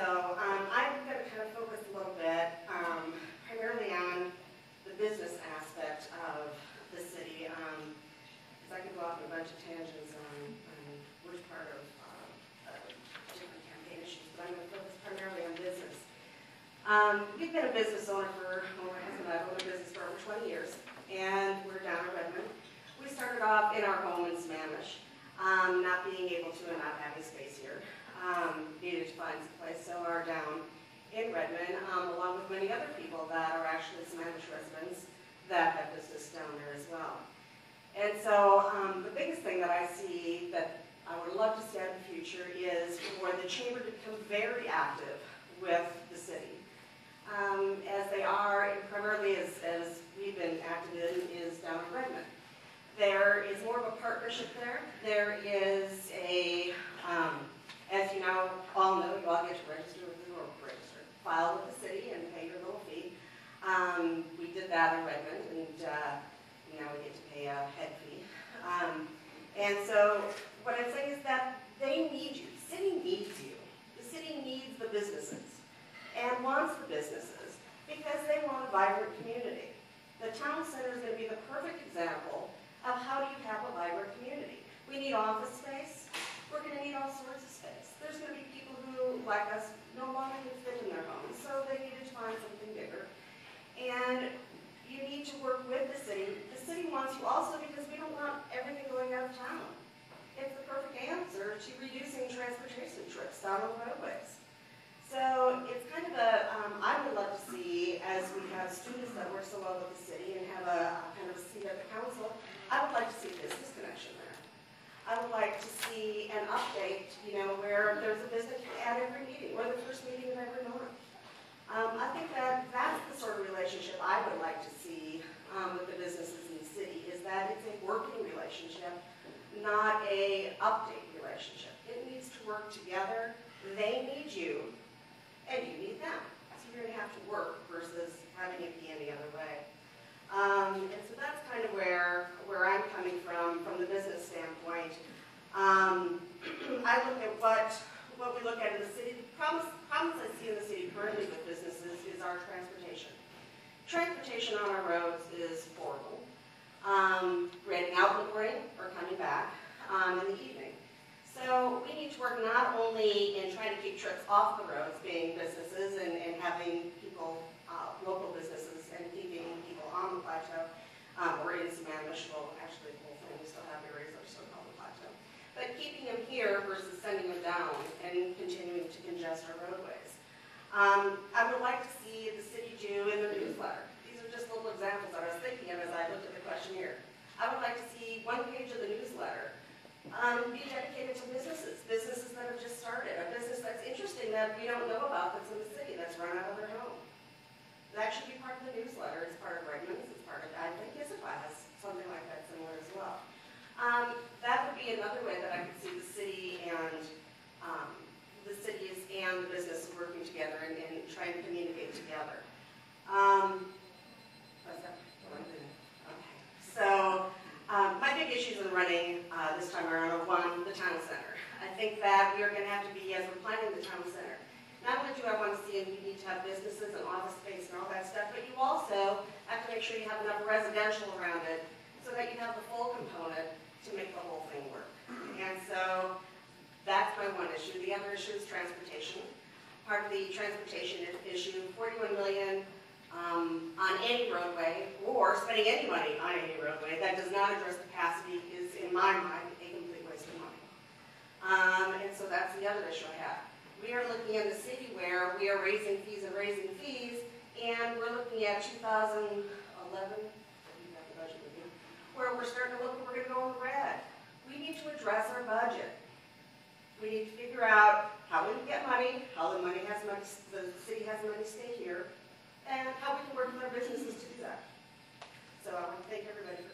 So I'm going to kind of focus a little bit primarily on the business aspect of the city, because I could go off on a bunch of tangents on which part of different campaign issues, but I'm going to focus primarily on business. We've been a business owner for, well, my husband and I have owned a business for over 20 years, and we're down in Redmond. We started off in our home in Sammamish, not being able to and not having space here. Needed to find some place, so are down in Redmond, along with many other people that are actually Sammamish residents that have business down there as well. And so the biggest thing that I see that I would love to see in the future is for the chamber to become very active with the city. As they are, and primarily as we've been active in, is down in Redmond. There is more of a partnership there. There is a, as you now all know, you all get to register with the file with the city and pay your little fee. We did that in Redmond, and now we get to pay a head fee. And so what I'm saying is that they need you. The city needs you. The city needs the businesses and wants the businesses because they want a vibrant community. The town center is going to be the perfect example of how do you have a vibrant community. We need office space. We're going to need all sorts of space. There's going to be people who, like us, no longer can fit in their homes, so they needed to find something bigger. And you need to work with the city. The city wants you also because we don't want everything going out of town. It's the perfect answer to reducing transportation trips down on roadways. So it's kind of a, I would love to see, as we have students that work so well with the city and have a kind of a seat at the council, I would like to see a business connection there. I would like to see an update, where there's a business at every meeting, or the first meeting of every month. I think that that's the sort of relationship I would like to see with the businesses in the city, is that it's a working relationship, not a update relationship. It needs to work together. They need you, and you need them. So you're going to have to work versus having it be any other way. And so that's kind of where I'm coming from the business standpoint. I look at what we look at in the city. The problems I see in the city currently with businesses is our transportation. Transportation on our roads is horrible. Heading out in the morning or coming back in the evening. So we need to work not only in trying to keep trips off the roads, being businesses and having people, local businesses, and keeping people on the plateau, or in Sammamish. Well, actually, the whole thing, we still have areas that are still called the plateau. But keeping them here versus sending them down and continuing to congest our roadways. I would like to see the city do in the newsletter. These are just little examples that I was thinking of as I looked at the questionnaire. I would like to see one page of the newsletter be dedicated to businesses that have just started, a business that's interesting that we don't know about that's in the city that's run out of their home. That should be part of the newsletter. It's part of Redmond's. It's part of, I think Issaquah has something like that similar as well. That would be another way that I could see the city and the cities and the business working together and trying to communicate together. What's that? Okay. So my big issues in running this time around are, one, the town center. I think that we are going to have to be, as we're planning the town center, not only do I want to see and you need to have businesses and office space and all that stuff, but you also have to make sure you have enough residential around it so that you have the full component to make the whole thing work. And so that's my one issue. The other issue is transportation. Part of the transportation issue, $41 million on any roadway, or spending any money on any roadway that does not address capacity is, in my mind, a complete waste of money. And so that's the other issue I have. We are looking at a city where we are raising fees, and we're looking at 2011, where we're starting to look at we're going to go in the red. We need to address our budget. We need to figure out how we can get money, how the city has money stay here, and how we can work with our businesses to do that. So I want to thank everybody for